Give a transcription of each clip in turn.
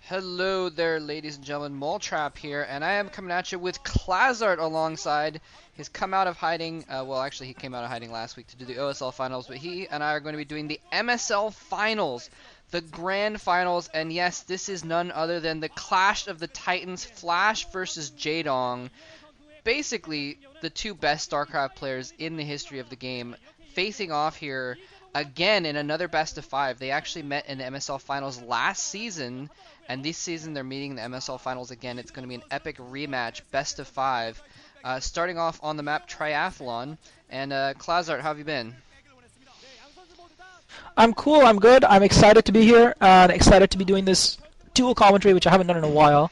Hello there, ladies and gentlemen. Moltrap here, and I am coming at you with Klazart alongside. He's come out of hiding. Well, actually, he came out of hiding last week to do the OSL finals, but he and I are going to be doing the MSL finals, the grand finals. And yes, this is none other than the Clash of the Titans, Flash versus Jaedong. Basically, the two best StarCraft players in the history of the game facing off here again in another best of 5. They actually met in the MSL finals last season, and this season they're meeting in the MSL finals again. It's going to be an epic rematch, best of 5. Starting off on the map Triathlon. And Klazart, how have you been? I'm cool, I'm good, I'm excited to be here, and excited to be doing this dual commentary, which I haven't done in a while.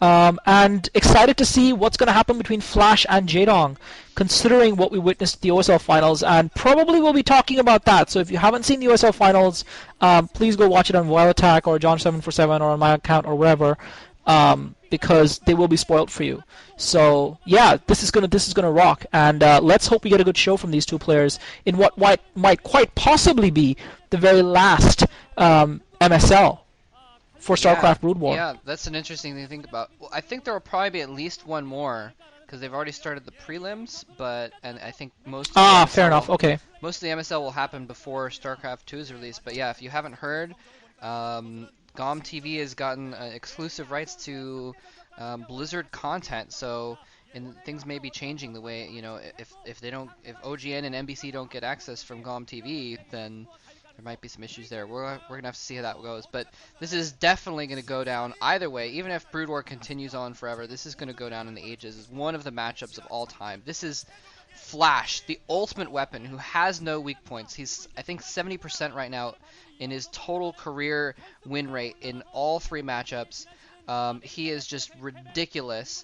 And excited to see what's going to happen between Flash and Jaedong, considering what we witnessed at the OSL finals, and probably we'll be talking about that. So if you haven't seen the OSL finals, please go watch it on Wild Attack or John747 or on my account or wherever, because they will be spoiled for you. So yeah, this is gonna rock, and let's hope we get a good show from these two players in what might quite possibly be the very last MSL for StarCraft Brood War. Yeah, that's an interesting thing to think about. Well, I think there will probably be at least one more, because they've already started the prelims, and I think most of the MSL fair enough, okay. Most of the MSL will happen before StarCraft 2 is released. But yeah, if you haven't heard, GOM TV has gotten exclusive rights to Blizzard content, so things may be changing the way, if OGN and NBC don't get access from GOM TV, then there might be some issues there. We're going to have to see how that goes. But this is definitely going to go down either way. Even if Brood War continues on forever, this is going to go down in the ages as one of the matchups of all time. This is Flash, the ultimate weapon, who has no weak points. He's, I think, 70% right now in his total career win rate in all 3 matchups. He is just ridiculous.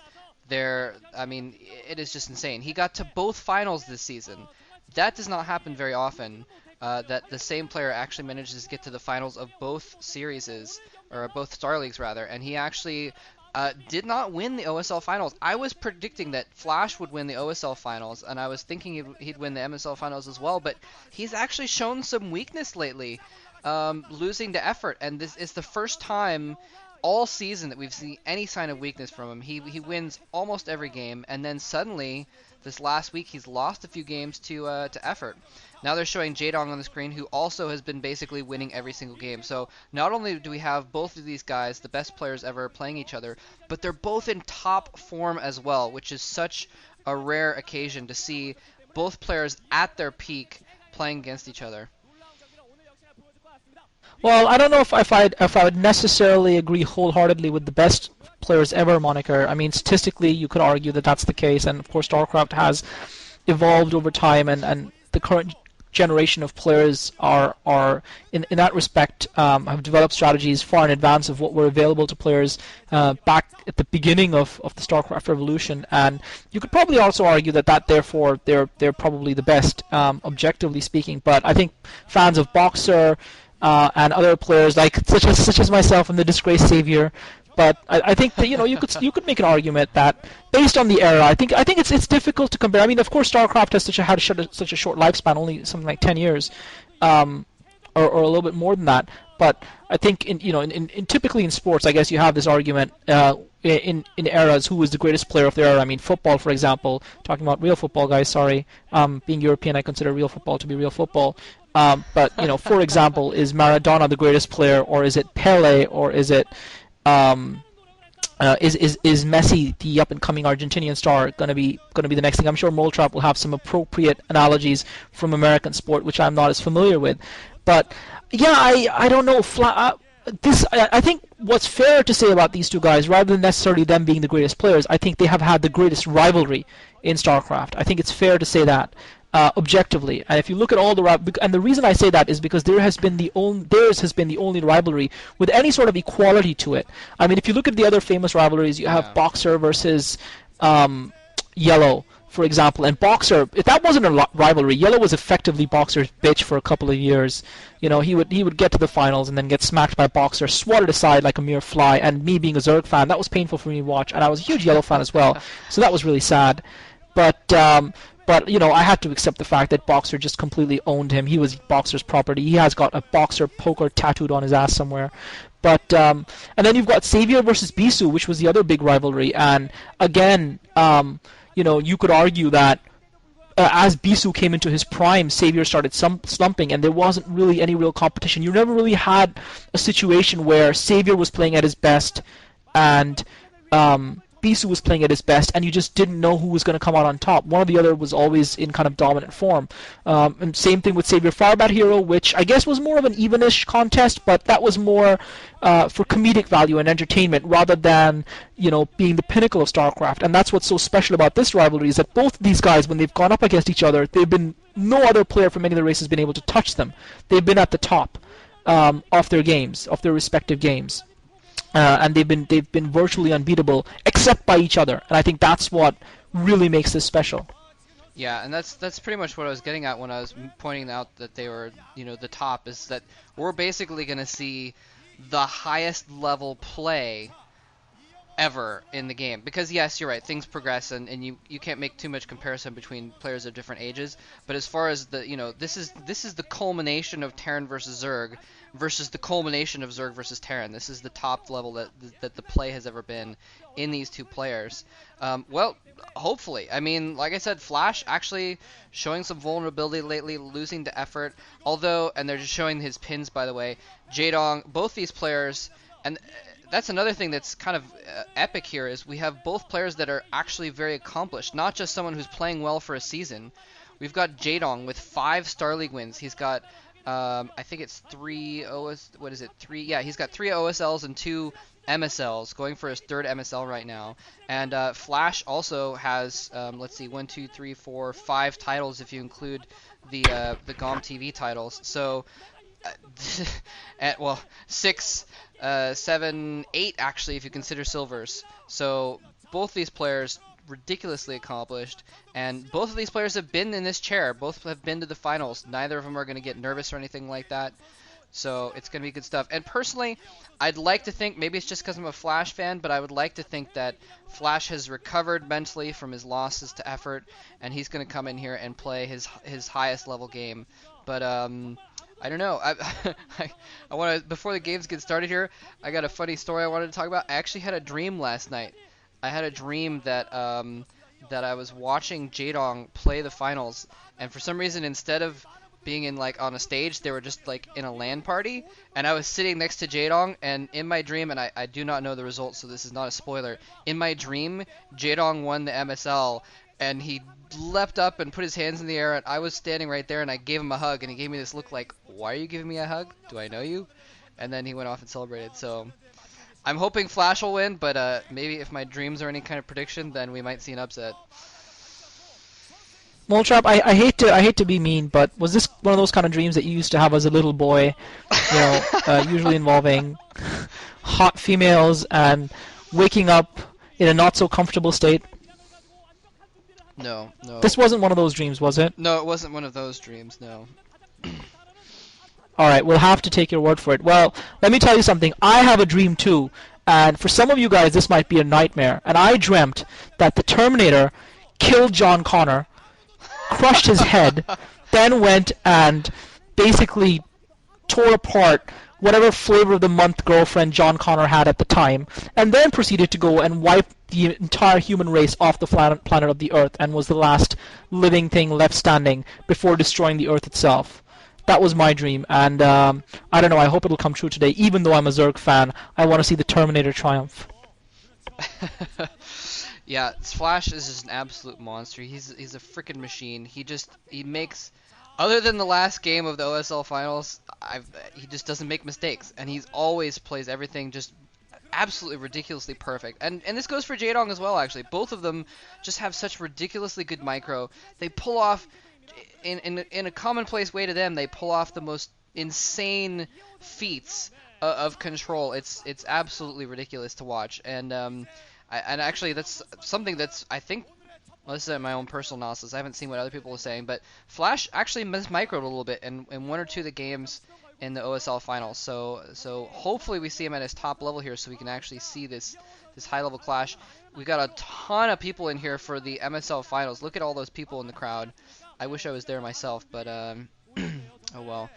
It is just insane. He got to both finals this season. That does not happen very often. That the same player actually manages to get to the finals of both series, or both Star Leagues rather, and he actually did not win the OSL finals. I was predicting that Flash would win the OSL finals, and I was thinking he'd win the MSL finals as well, but he's actually shown some weakness lately, losing to effort, and this is the first time all season that we've seen any sign of weakness from him. He wins almost every game, and then suddenly this last week he's lost a few games to effort. Now they're showing Jaedong on the screen, who also has been basically winning every single game. So not only do we have both of these guys, the best players ever, playing each other, but they're both in top form as well, which is such a rare occasion to see both players at their peak playing against each other. Well, I don't know if I would necessarily agree wholeheartedly with the best players ever moniker. I mean, statistically, you could argue that that's the case, and of course, StarCraft has evolved over time, and the current generation of players are in that respect have developed strategies far in advance of what were available to players back at the beginning of the StarCraft revolution, and you could probably also argue that therefore they're probably the best, objectively speaking. But I think fans of Boxer and other players like such as myself and the Disgraced Savior. But I think that you could make an argument that based on the era, I think it's difficult to compare. I mean, of course, StarCraft has such a short lifespan, only something like 10 years, or a little bit more than that. But I think in typically in sports, I guess you have this argument in eras, who was the greatest player of their era. I mean, football, for example, talking about real football, guys. Sorry, being European, I consider real football to be real football. But for example, is Maradona the greatest player, or is it Pele, or is it is Messi, the up-and-coming Argentinian star, gonna be the next thing? I'm sure Moltrap will have some appropriate analogies from American sport, which I'm not as familiar with. But yeah, I don't know. I think what's fair to say about these two guys, rather than necessarily them being the greatest players, I think they have had the greatest rivalry in StarCraft. I think it's fair to say that. Objectively, and if you look at all and the reason I say that is because theirs has been the only rivalry with any sort of equality to it. I mean, if you look at the other famous rivalries, you have Boxer versus Yellow, for example, and Boxer, if that wasn't a rivalry, Yellow was effectively Boxer's bitch for a couple of years. He would get to the finals and then get smacked by Boxer, swatted aside like a mere fly. And me being a Zerg fan, that was painful for me to watch, and I was a huge Yellow fan as well, so that was really sad. But but I had to accept the fact that Boxer just completely owned him. He was Boxer's property. He has got a Boxer poker tattooed on his ass somewhere. But and then you've got Xavier versus Bisu, which was the other big rivalry. And again, you could argue that as Bisu came into his prime, Xavier started slumping, and there wasn't really any real competition. You never really had a situation where Xavier was playing at his best and Bisu was playing at his best, and you just didn't know who was going to come out on top. One or the other was always in kind of dominant form. And same thing with Xavier Firebat Hero, which I guess was more of an evenish contest, but that was more for comedic value and entertainment rather than being the pinnacle of StarCraft. And that's what's so special about this rivalry is that both of these guys, when they've gone up against each other, no other player from any of the races has been able to touch them. They've been at the top of their games, of their respective games. And they've been virtually unbeatable, except by each other, and I think that's what really makes this special. Yeah, and that's pretty much what I was getting at when I was pointing out that they were the top, is that we're basically going to see the highest level play ever in the game. Because yes, you're right, things progress, and you can't make too much comparison between players of different ages. But as far as the this is the culmination of Terran versus Zerg versus the culmination of Zerg versus Terran. This is the top level that the play has ever been in these two players. Well, hopefully. I mean, like I said, Flash actually showing some vulnerability lately, losing to effort. Although, and they're just showing his pins, by the way. Jaedong, both these players, and that's another thing that's kind of epic here, is we have both players that are actually very accomplished, not just someone who's playing well for a season. We've got Jaedong with 5 Star League wins. He's got I think it's 3 OS. What is it? 3. Yeah, he's got 3 OSLs and 2 MSLs, going for his 3rd MSL right now. And Flash also has let's see, 1, 2, 3, 4, 5 titles if you include the GOM TV titles. So, well, 6, 7, 8 actually if you consider silvers. So both these players ridiculously accomplished, and both of these players have been in this chair. Both have been to the finals. Neither of them are going to get nervous or anything like that. So it's going to be good stuff. And personally, I'd like to think, maybe it's just because I'm a Flash fan, but I would like to think that Flash has recovered mentally from his losses to effort, and he's going to come in here and play his highest level game. But I don't know. I want to, before the games get started here, I got a funny story I wanted to talk about. I actually had a dream last night. I had a dream that that I was watching Jaedong play the finals, and for some reason, instead of being in on a stage, they were just in a LAN party, and I was sitting next to Jaedong, and in my dream, and I do not know the results, so this is not a spoiler. In my dream, Jaedong won the MSL, and he leapt up and put his hands in the air, and I was standing right there, and I gave him a hug, and he gave me this look like, "Why are you giving me a hug? Do I know you?" And then he went off and celebrated. So I'm hoping Flash will win, but maybe if my dreams are any kind of prediction, then we might see an upset. Moltrap, I hate to be mean, but was this one of those kind of dreams that you used to have as a little boy? Usually involving hot females and waking up in a not so comfortable state. No. This wasn't one of those dreams, was it? No, it wasn't one of those dreams. No. All right, we'll have to take your word for it. Well, let me tell you something. I have a dream too, and for some of you guys, this might be a nightmare. And I dreamt that the Terminator killed John Connor, crushed his head, then went and basically tore apart whatever flavor of the month girlfriend John Connor had at the time, and then proceeded to go and wipe the entire human race off the planet of the Earth, and was the last living thing left standing before destroying the Earth itself. That was my dream, and I don't know, I hope it'll come true today. Even though I'm a Zerg fan, I want to see the Terminator triumph. Yeah, Flash is just an absolute monster. He's a freaking machine. He makes, other than the last game of the OSL finals, he just doesn't make mistakes, and he always plays everything just absolutely ridiculously perfect. And this goes for Jaedong as well, actually. Both of them just have such ridiculously good micro. They pull off, in a commonplace way to them, they pull off the most insane feats of control. It's absolutely ridiculous to watch. And actually, that's something that's, I think, well, this is my own personal analysis. I haven't seen what other people are saying, but Flash actually mismicroed a little bit in one or two of the games in the OSL finals. So hopefully we see him at his top level here, so we can actually see this high level clash. We got a ton of people in here for the MSL finals. Look at all those people in the crowd. I wish I was there myself, but oh well.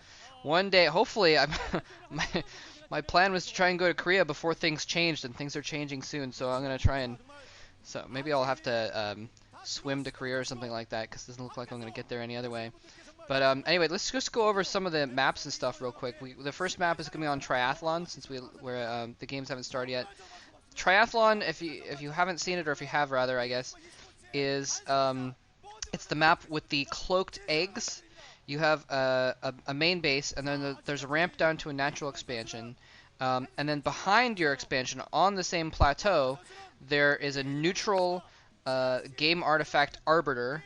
One day, hopefully, my my plan was to try and go to Korea before things changed, and things are changing soon. So I'm gonna try and maybe I'll have to swim to Korea or something like that, because it doesn't look like I'm gonna get there any other way. But anyway, let's just go over some of the maps and stuff real quick. The first map is gonna be on Triathlon, since the games haven't started yet. Triathlon, if you haven't seen it, or if you have rather, I guess, is it's the map with the cloaked eggs. You have a main base, and then there's a ramp down to a natural expansion. And then behind your expansion, on the same plateau, there is a neutral game artifact arbiter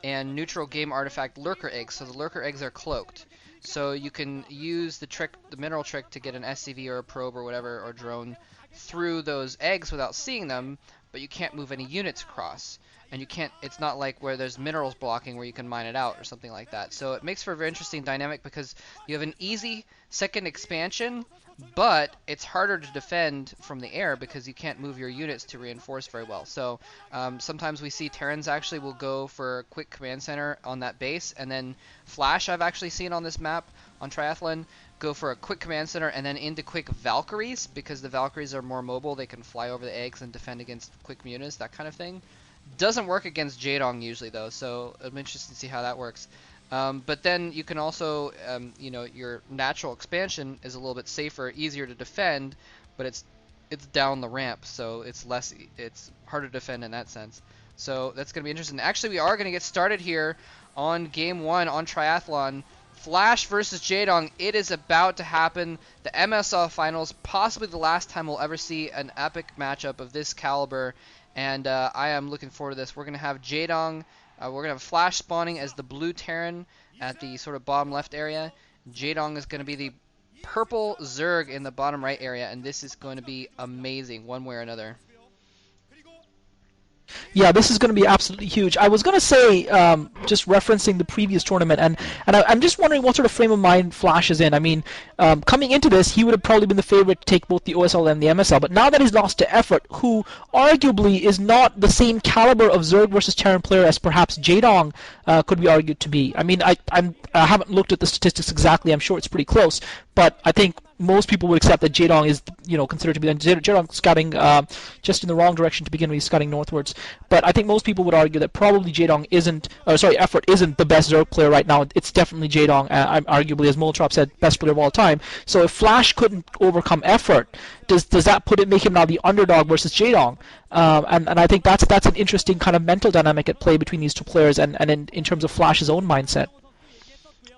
and neutral game artifact lurker eggs. So the lurker eggs are cloaked. So you can use the mineral trick, to get an SCV or a probe or whatever, or drone through those eggs without seeing them, but you can't move any units across. And you can't, it's not like where there's minerals blocking where you can mine it out or something like that. So it makes for a very interesting dynamic, because you have an easy second expansion, but it's harder to defend from the air because you can't move your units to reinforce very well. So sometimes we see Terrans actually will go for a quick command center on that base, and then Flash, I've actually seen on this map on Triathlon, go for a quick command center and then into quick Valkyries, because the Valkyries are more mobile. They can fly over the eggs and defend against quick mutas, that kind of thing. Doesn't work against Jaedong usually though, so I'm interested to see how that works. But then you can also, your natural expansion is a little bit safer, easier to defend, but it's down the ramp, so it's harder to defend in that sense. So that's going to be interesting. Actually, we are going to get started here on Game 1 on Triathlon. Flash versus Jaedong. It is about to happen. The MSL finals, possibly the last time we'll ever see an epic matchup of this caliber. And I am looking forward to this. We're going to have Jaedong, we're going to have Flash spawning as the blue Terran at the sort of bottom left area. Jaedong is going to be the purple Zerg in the bottom right area, and this is going to be amazing one way or another. Yeah, this is going to be absolutely huge. I was going to say, just referencing the previous tournament, and I'm just wondering what sort of frame of mind Flash is in. I mean, coming into this, he would have probably been the favorite to take both the OSL and the MSL, but now that he's lost to Effort, who arguably is not the same caliber of Zerg versus Terran player as perhaps Jaedong could be argued to be. I mean, I haven't looked at the statistics exactly. I'm sure it's pretty close, but I think most people would accept that Jaedong is, considered to be. Jaedong scouting just in the wrong direction to begin with. He's scouting northwards. But I think most people would argue that probably Effort isn't the best Zerg player right now. It's definitely Jaedong. Arguably, as Molotov said, best player of all time. So if Flash couldn't overcome Effort, does that make him now the underdog versus Jaedong? And I think that's an interesting kind of mental dynamic at play between these two players, and in terms of Flash's own mindset.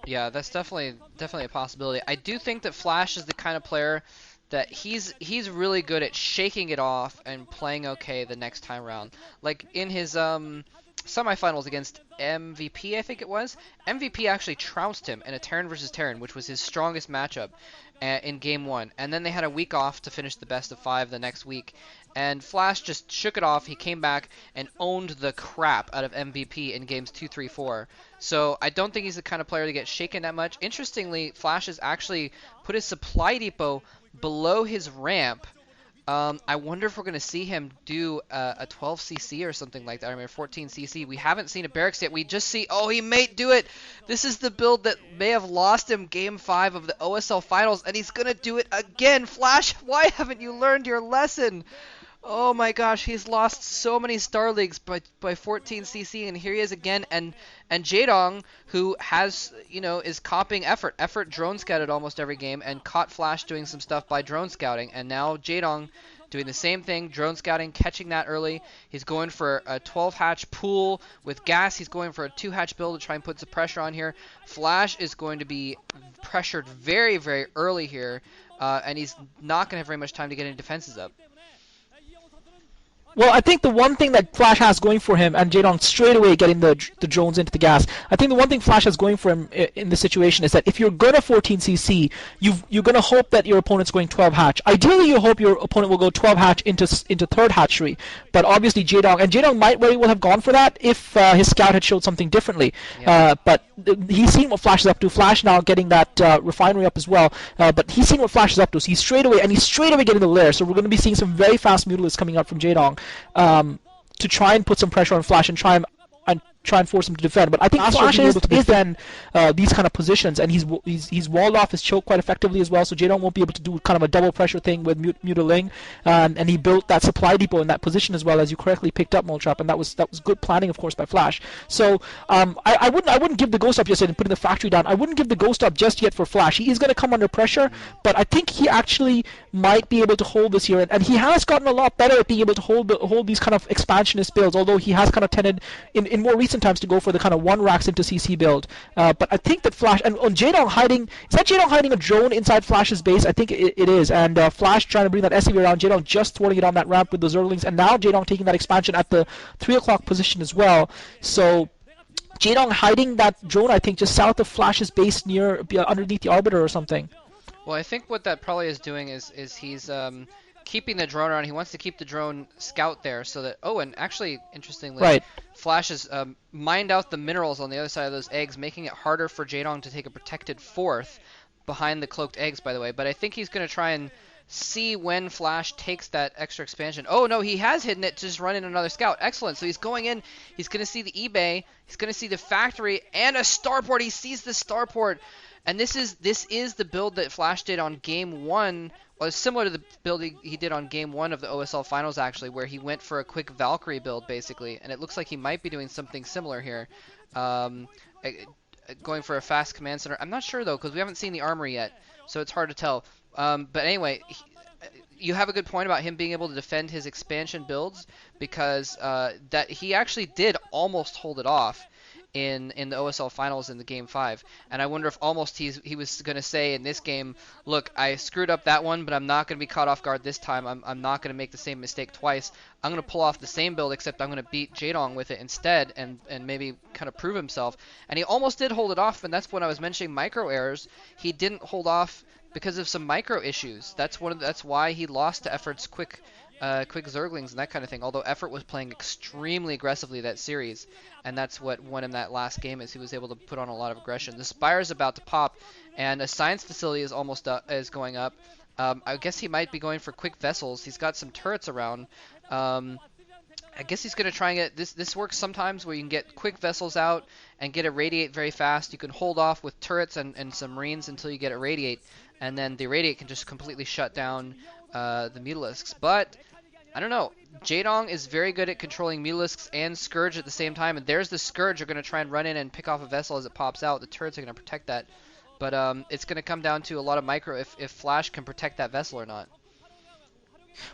Yeah, that's definitely a possibility. I do think that Flash is the kind of player that he's really good at shaking it off and playing okay the next time around. Like in his semifinals against MVP, I think it was, MVP actually trounced him in a Terran versus Terran, which was his strongest matchup in Game 1. And then they had a week off to finish the best of 5 the next week. And Flash just shook it off. He came back and owned the crap out of MVP in games 2, 3, 4. So I don't think he's the kind of player to get shaken that much. Interestingly, Flash has actually put his supply depot below his ramp. I wonder if we're going to see him do a 12cc or something like that. I mean, 14cc. We haven't seen a barracks yet. We just see, oh, he may do it. This is the build that may have lost him Game 5 of the OSL Finals, and he's going to do it again. Flash, why haven't you learned your lesson? Oh my gosh, he's lost so many Star Leagues by 14cc, and here he is again. And Jaedong, who has, is copying Effort. Effort drone scouted almost every game and caught Flash doing some stuff by drone scouting. And now Jaedong doing the same thing, drone scouting, catching that early. He's going for a 12-hatch pool with gas. He's going for a 2-hatch build to try and put some pressure on here. Flash is going to be pressured very, very early here, and he's not going to have very much time to get any defenses up. Well, I think the one thing that Flash has going for him, and Jaedong straight away getting the drones into the gas, I think the one thing Flash has going for him in this situation is that if you're going to 14cc, you're going to hope that your opponent's going 12 hatch. Ideally, you hope your opponent will go 12 hatch into third hatchery, but obviously Jaedong might very well have gone for that if his scout had showed something differently. Yeah. But he's seen what Flash is up to. Flash now getting that refinery up as well, but he's seen what Flash is up to, so he's straight away getting the lair, so we're going to be seeing some very fast mutalisks coming up from Jaedong. To try and put some pressure on Flash and try and force him to defend. But I think Flash is able to defend these kind of positions, and he's walled off his choke quite effectively as well. So Jaedong won't be able to do kind of a double pressure thing with Mutaling, and he built that supply depot in that position as well, as you correctly picked up, Moltrap, and that was good planning, of course, by Flash. So I wouldn't give the ghost up just yet and putting the factory down. I wouldn't give the ghost up just yet for Flash. He is going to come under pressure, but I think he actually might be able to hold this here, and he has gotten a lot better at being able to hold these kind of expansionist builds, although he has kind of tended in more recent times to go for the kind of one racks into CC build. But I think that Flash and on Jaedong hiding, is that Jaedong hiding a drone inside Flash's base? I think it is, and Flash trying to bring that SCV around, Jaedong just thwarting it on that ramp with the Zerglings, and now Jaedong taking that expansion at the 3 o'clock position as well. So Jaedong hiding that drone, I think, just south of Flash's base near underneath the Arbiter or something. Well, I think what that probably is doing is he's keeping the drone around. He wants to keep the drone scout there so that... Oh, and actually, interestingly, right. Flash has mined out the minerals on the other side of those eggs, making it harder for Jaedong to take a protected fourth behind the cloaked eggs, by the way. But I think he's going to try and see when Flash takes that extra expansion. Oh, no, he has hidden it to just run in another scout. Excellent. So he's going in. He's going to see the eBay. He's going to see the factory and a starport. He sees the starport. And this is the build that Flash did on Game 1. Well, it's similar to the build he did on Game 1 of the OSL Finals, actually, where he went for a quick Valkyrie build, basically. And it looks like he might be doing something similar here. Going for a fast command center. I'm not sure, though, because we haven't seen the armory yet, so it's hard to tell. But anyway, you have a good point about him being able to defend his expansion builds, because that he actually did almost hold it off in the OSL Finals in the Game 5. And I wonder if almost he was going to say in this game, look, I screwed up that one, but I'm not going to be caught off guard this time. I'm not going to make the same mistake twice. I'm going to pull off the same build, except I'm going to beat Jaedong with it instead and maybe kind of prove himself. And he almost did hold it off, and that's when I was mentioning micro errors. He didn't hold off because of some micro issues. That's why he lost to Effort's quick Zerglings and that kind of thing, although Effort was playing extremely aggressively that series, and that's what won him that last game, is he was able to put on a lot of aggression. The Spire is about to pop, and a science facility is almost is going up. I guess he might be going for quick vessels. He's got some turrets around. I guess he's going to try and get... This works sometimes where you can get quick vessels out and get a radiate very fast. You can hold off with turrets and some marines until you get a radiate, and then the radiate can just completely shut down the Mutalisks. But I don't know. Jaedong is very good at controlling Mutalisks and Scourge at the same time, and there's the Scourge. You're going to try and run in and pick off a vessel as it pops out. The turrets are going to protect that. But it's going to come down to a lot of micro if Flash can protect that vessel or not.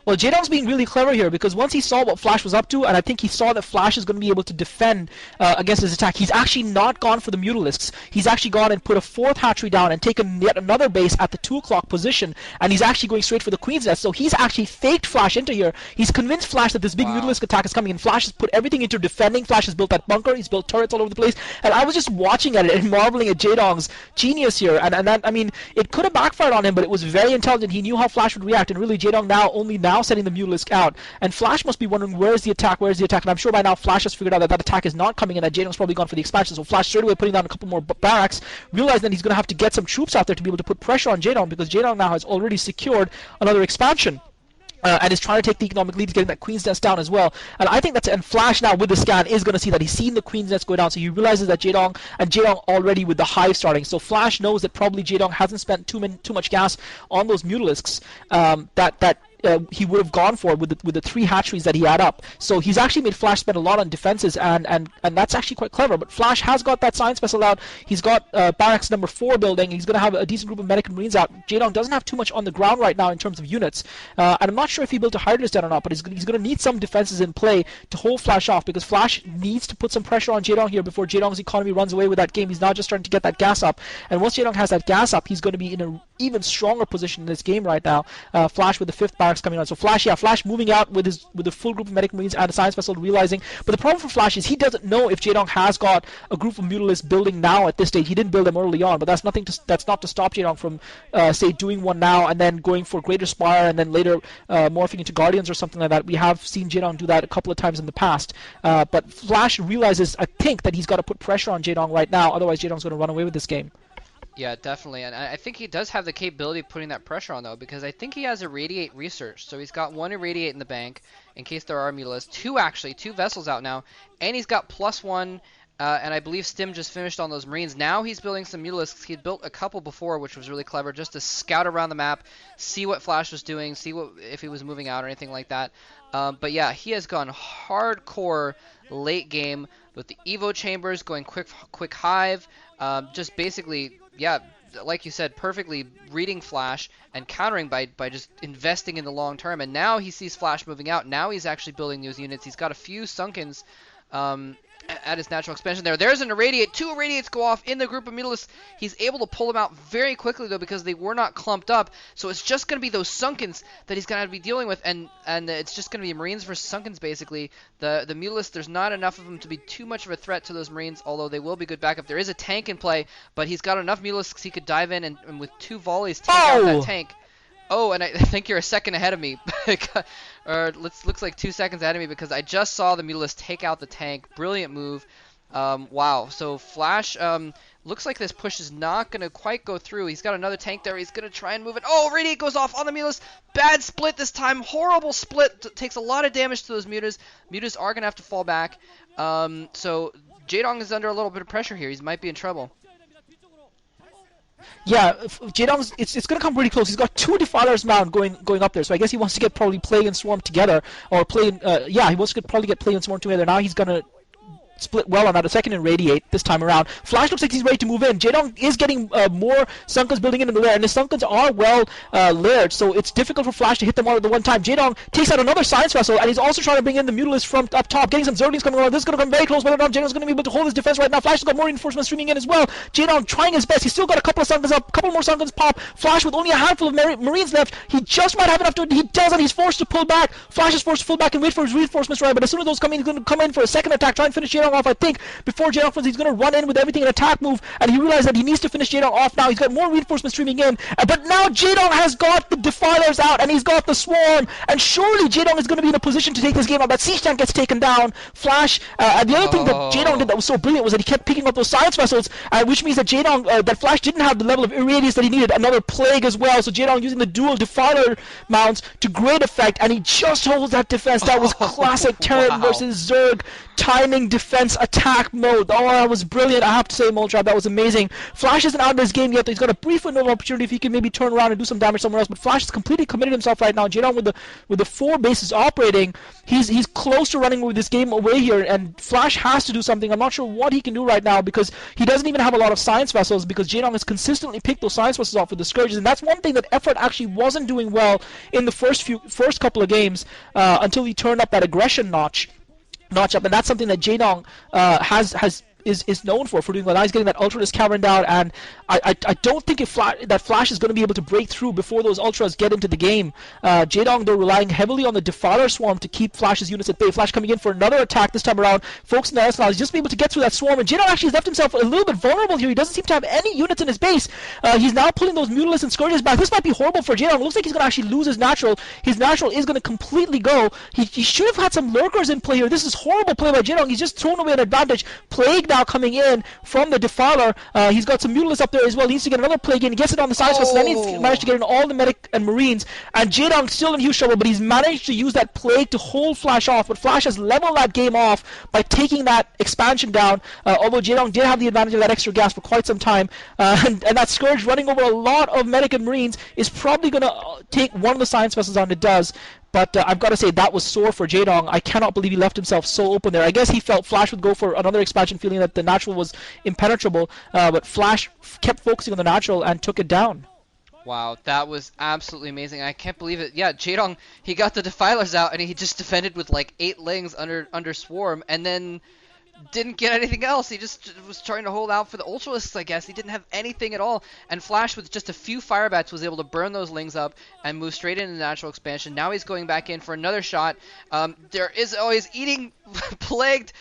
Well, Jaedong's being really clever here, because once he saw what Flash was up to, and I think he saw that Flash is going to be able to defend against his attack, he's actually not gone for the Mutalisks. He's actually gone and put a fourth hatchery down and taken yet another base at the 2 o'clock position, and he's actually going straight for the Queen's Nest. So he's actually faked Flash into here. He's convinced Flash that this big Mutalisk attack is coming, and Flash has put everything into defending. Flash has built that bunker. He's built turrets all over the place, and I was just watching at it and marveling at Jaedong's genius here. And that, I mean, it could have backfired on him, but it was very intelligent. He knew how Flash would react, and really Jaedong only now setting the Mutalisk out, and Flash must be wondering where's the attack, and I'm sure by now Flash has figured out that attack is not coming, and that Jaedong's probably gone for the expansion. So Flash straight away putting down a couple more barracks, realizing that he's going to have to get some troops out there to be able to put pressure on Jaedong, because Jaedong now has already secured another expansion. And is trying to take the economic lead, getting that Queen's Nest down as well. And I think that's it. And Flash now with the scan is going to see that he's seen the Queen's Nest go down, so he realizes that Jaedong already with the hive starting. So Flash knows that probably Jaedong hasn't spent too much gas on those Mutalisks that he would have gone for with the 3 hatcheries that he had up. So he's actually made Flash spend a lot on defenses, and that's actually quite clever. But Flash has got that science vessel out. He's got barracks number 4 building. He's going to have a decent group of medic and marines out. Jaedong doesn't have too much on the ground right now in terms of units, and I'm not sure if he built a Hydrus den or not, but he's going to need some defenses in play to hold Flash off, because Flash needs to put some pressure on Jaedong here before Jaedong's economy runs away with that game. He's now just starting to get that gas up, and once Jaedong has that gas up, he's going to be in an even stronger position in this game right now. Flash with the 5th barracks attacks coming on. So Flash moving out with the full group of medic marines and a science vessel, realizing. But the problem for Flash is he doesn't know if Jaedong has got a group of mutalisks building now at this stage. He didn't build them early on, but that's not to stop Jaedong from say doing one now and then going for Greater Spire and then later morphing into Guardians or something like that. We have seen Jaedong do that a couple of times in the past. But Flash realizes, I think, that he's got to put pressure on Jaedong right now, otherwise Jaedong's going to run away with this game. Yeah, definitely, and I think he does have the capability of putting that pressure on, though, because I think he has Irradiate research, so he's got 1 Irradiate in the bank, in case there are mutalisks, 2 vessels out now, and he's got +1, and I believe Stim just finished on those Marines. Now he's building some mutalisks. He'd built a couple before, which was really clever, just to scout around the map, see what Flash was doing, see if he was moving out or anything like that. But yeah, he has gone hardcore late game with the Evo Chambers, going quick hive, just basically... Yeah, like you said, perfectly reading Flash and countering by just investing in the long term. And now he sees Flash moving out. Now he's actually building those units. He's got a few Sunkens at his natural expansion there. There's an Irradiate. 2 Irradiates go off in the group of mutalisks. He's able to pull them out very quickly, though, because they were not clumped up. So it's just going to be those Sunkens that he's going to have to be dealing with. And it's just going to be Marines versus Sunkens, basically. The mutalisks, there's not enough of them to be too much of a threat to those Marines, although they will be good backup. There is a tank in play, but he's got enough mutalisks he could dive in and with 2 volleys take out that tank. Oh, and I think you're a second ahead of me. Or looks like 2 seconds ahead of me, because I just saw the Mutalisk take out the tank. Brilliant move. Wow. So Flash looks like this push is not going to quite go through. He's got another tank there. He's going to try and move it. Oh, Radiate goes off on the Mutalisk. Bad split this time. Horrible split. Takes a lot of damage to those Mutas. Mutas are going to have to fall back. So Jaedong is under a little bit of pressure here. He might be in trouble. Yeah, Jaedong's it's going to come pretty close. He's got 2 Defilers Mound going up there, so I guess he wants to get probably Plague and Swarm together, or Plague. Yeah, he wants to probably get Plague and Swarm together. Now he's going to split well on that, a second and Radiate this time around. Flash looks like he's ready to move in. Jaedong is getting more Sunkens building in the lair, and his Sunkens are well layered, so it's difficult for Flash to hit them all at the one time. Jaedong takes out another Science Vessel, and he's also trying to bring in the Mutalisk from up top, getting some Zerglings coming around. This is going to come very close, whether or not Jaedong's going to be able to hold his defense right now. Flash has got more reinforcements streaming in as well. Jaedong trying his best. He's still got a couple of Sunkens up, a couple more Sunkens pop. Flash with only a handful of Marines left. He just might have enough to... He doesn't. He's forced to pull back. Flash is forced to pull back and wait for his reinforcements, right? But as soon as those come in, he's going to come in for a second attack, try and finish Jaedong off, I think. Before Jaedong finishes, he's going to run in with everything in attack move, and he realizes that he needs to finish Jaedong off now. He's got more reinforcements streaming in, but now Jaedong has got the Defilers out, and he's got the Swarm, and surely Jaedong is going to be in a position to take this game out. That Siege Tank gets taken down. Flash, and the other thing that Jaedong did that was so brilliant was that he kept picking up those Science Vessels, which means that that Flash didn't have the level of irradiance that he needed. Another Plague as well, so Jaedong using the dual Defiler mounts to great effect, and he just holds that defense. That was classic Terran versus Zerg timing defense attack mode. Oh, that was brilliant. I have to say, Moltrap, that was amazing. Flash isn't out of this game yet. He's got a brief window of opportunity if he can maybe turn around and do some damage somewhere else. But Flash has completely committed himself right now. Jaedong with the 4 bases operating, he's close to running with this game away here. And Flash has to do something. I'm not sure what he can do right now because he doesn't even have a lot of Science Vessels because Jaedong has consistently picked those Science Vessels off with the Scourges. And that's one thing that Effort actually wasn't doing well in the first couple of games until he turned up that aggression notch up, and that's something that Jaedong is known for doing well. Now he's getting that Ultra Cavern down, and I don't think that Flash is going to be able to break through before those Ultras get into the game. Jaedong, though, relying heavily on the Defiler Swarm to keep Flash's units at bay. Flash coming in for another attack this time around. Folks in the S now, he's just be able to get through that Swarm, and Jaedong actually has left himself a little bit vulnerable here. He doesn't seem to have any units in his base. He's now pulling those Mutalisks and Scourges back. This might be horrible for Jaedong. It looks like he's going to actually lose his natural. His natural is going to completely go. He should have had some Lurkers in play here. This is horrible play by Jaedong. He's just thrown away an advantage. Plague now coming in from the Defiler. He's got some Mutalisks up there as well. He needs to get another Plague in. He gets it on the Science Vessel. Then he's managed to get in all the Medic and Marines. And Jaedong's still in huge trouble, but he's managed to use that Plague to hold Flash off. But Flash has leveled that game off by taking that expansion down, although Jaedong did have the advantage of that extra gas for quite some time. And that Scourge running over a lot of Medic and Marines is probably going to take one of the Science Vessels on. It does. But I've got to say, that was sore for Jaedong. I cannot believe he left himself so open there. I guess he felt Flash would go for another expansion, feeling that the natural was impenetrable. But Flash kept focusing on the natural and took it down. Wow, that was absolutely amazing. I can't believe it. Yeah, Jaedong, he got the Defilers out, and he just defended with like 8 Lings under Swarm, and then didn't get anything else. He just was trying to hold out for the Ultralisks, I guess. He didn't have anything at all. And Flash, with just a few fire bats, was able to burn those lings up and move straight into natural expansion. Now he's going back in for another shot. There is always eating plagued.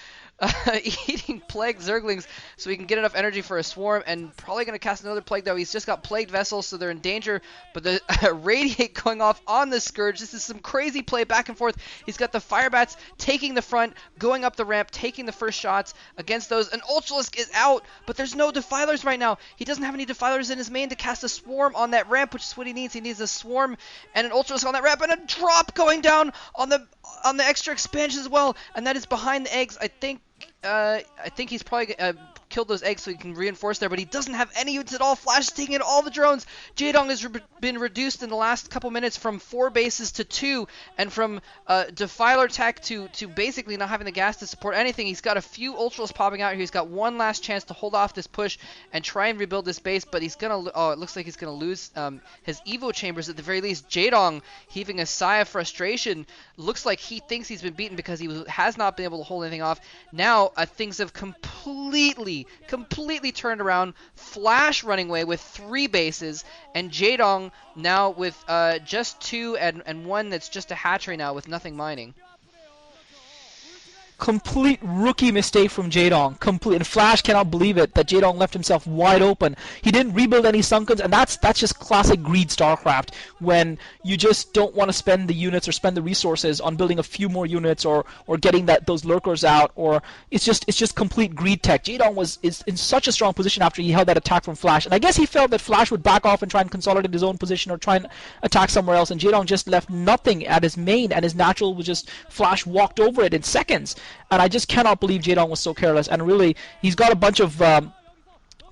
Eating plagued Zerglings so he can get enough energy for a swarm, and probably going to cast another plague, though. He's just got plagued vessels, so they're in danger, but the radiate going off on the Scourge. This is some crazy play back and forth. He's got the fire bats taking the front, going up the ramp, taking the first shots against those. An Ultralisk is out, but there's no defilers right now. He doesn't have any defilers in his main to cast a swarm on that ramp, which is what he needs. He needs a swarm and an Ultralisk on that ramp, and a drop going down on the extra expansion as well, and that is behind the eggs. I think he's probably killed those eggs so he can reinforce there, but he doesn't have any units at all. Flash is taking in all the drones. Jaedong has been reduced in the last couple minutes from 4 bases to 2, and from Defiler tech to basically not having the gas to support anything. He's got a few Ultras popping out here. He's got one last chance to hold off this push and try and rebuild this base, but he's gonna, it looks like he's gonna lose his Evo chambers at the very least. Jaedong heaving a sigh of frustration. Looks like he thinks he's been beaten because he has not been able to hold anything off. Now things have completely turned around. Flash running away with 3 bases, and Jaedong now with just 2 and 1 that's just a hatchery now with nothing mining. Complete rookie mistake from Jaedong. Complete, and Flash cannot believe it that Jaedong left himself wide open. He didn't rebuild any Sunkens, and that's just classic greed StarCraft, when you just don't want to spend the units or spend the resources on building a few more units or getting those lurkers out, or it's just complete greed tech. Jaedong is in such a strong position after he held that attack from Flash, and I guess he felt that Flash would back off and try and consolidate his own position or try and attack somewhere else, and Jaedong just left nothing at his main, and his natural was just Flash walked over it in seconds. And I just cannot believe Jaedong was so careless. And really, he's got a bunch of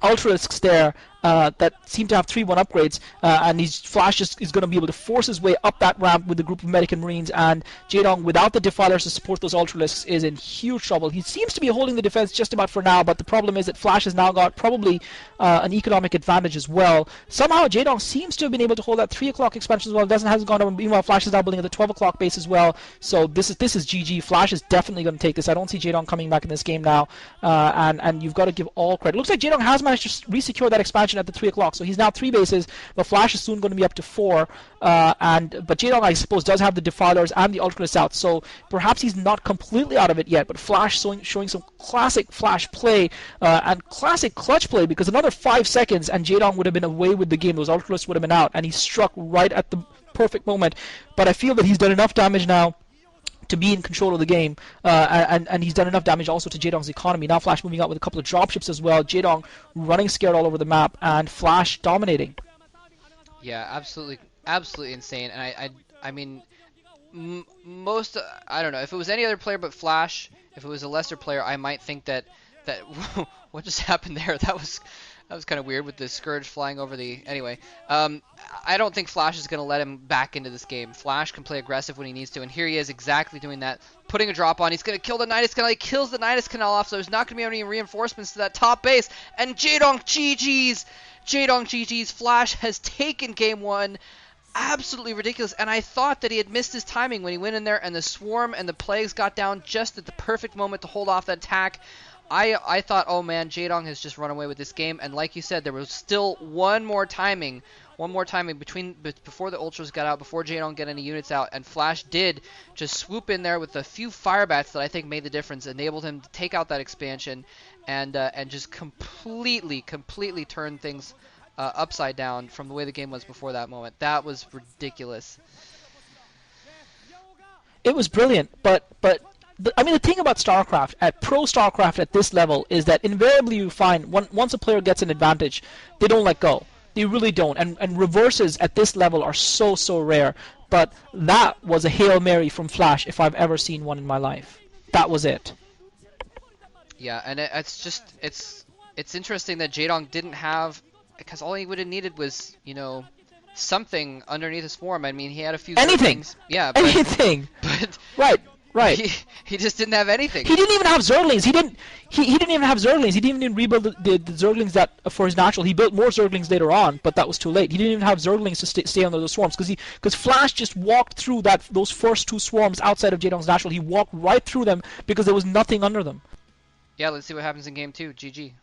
Ultralisks there that seem to have 3-1 upgrades, and Flash is going to be able to force his way up that ramp with a group of Medic and Marines, and Jaedong, without the Defilers to support those Ultralisks, is in huge trouble. He seems to be holding the defense just about for now, but the problem is that Flash has now got probably an economic advantage as well. Somehow Jaedong seems to have been able to hold that 3 o'clock expansion as well. It hasn't gone over. Meanwhile, Flash is now building at the 12 o'clock base as well, so this is GG. Flash is definitely going to take this. I don't see Jaedong coming back in this game now, and you've got to give all credit. It looks like Jaedong has managed to re-secure that expansion at the 3 o'clock, so he's now 3 bases, but Flash is soon going to be up to 4, but Jaedong, I suppose, does have the Defilers and the Ultras out, so perhaps he's not completely out of it yet, but Flash showing some classic Flash play, and classic clutch play, because another 5 seconds and Jaedong would have been away with the game. Those Ultras would have been out, and he struck right at the perfect moment, but I feel that he's done enough damage now to be in control of the game, and he's done enough damage also to Jaedong's economy. Now Flash moving out with a couple of dropships as well, Jaedong running scared all over the map, and Flash dominating. Yeah, absolutely insane. And I mean, most, I don't know, if it was any other player but Flash, if it was a lesser player, I might think that what just happened there, that was kind of weird with the Scourge flying over the... Anyway, I don't think Flash is going to let him back into this game. Flash can play aggressive when he needs to, and here he is exactly doing that. Putting a drop on. He's going to kill the Nidus Canal. He kills the Nidus Canal off, so there's not going to be any reinforcements to that top base. And Jaedong GG's. Jaedong GG's. Flash has taken game 1. Absolutely ridiculous, and I thought that he had missed his timing when he went in there and the Swarm and the Plagues got down just at the perfect moment to hold off that attack. I thought, oh man, Jaedong has just run away with this game, and like you said, there was still one more timing before the Ultras got out, before Jaedong got any units out, and Flash did just swoop in there with a few fire bats that I think made the difference, enabled him to take out that expansion, and just completely turn things upside down from the way the game was before that moment. That was ridiculous. It was brilliant, but I mean, the thing about StarCraft, at Pro StarCraft at this level, is that invariably you find once a player gets an advantage, they don't let go. They really don't. And reverses at this level are so rare. But that was a Hail Mary from Flash if I've ever seen one in my life. That was it. Yeah, and it's interesting that Jaedong didn't have, because all he would have needed was, something underneath his swarm. I mean, he had a few things. Yeah, but, anything. But right. He just didn't have anything. He didn't even have Zerglings. He didn't even have Zerglings. He didn't even rebuild the Zerglings that for his natural. He built more Zerglings later on, but that was too late. He didn't even have Zerglings to stay under those swarms because Flash just walked through those first 2 swarms outside of Jaedong's natural. He walked right through them because there was nothing under them. yeah, let's see what happens in game two. GG.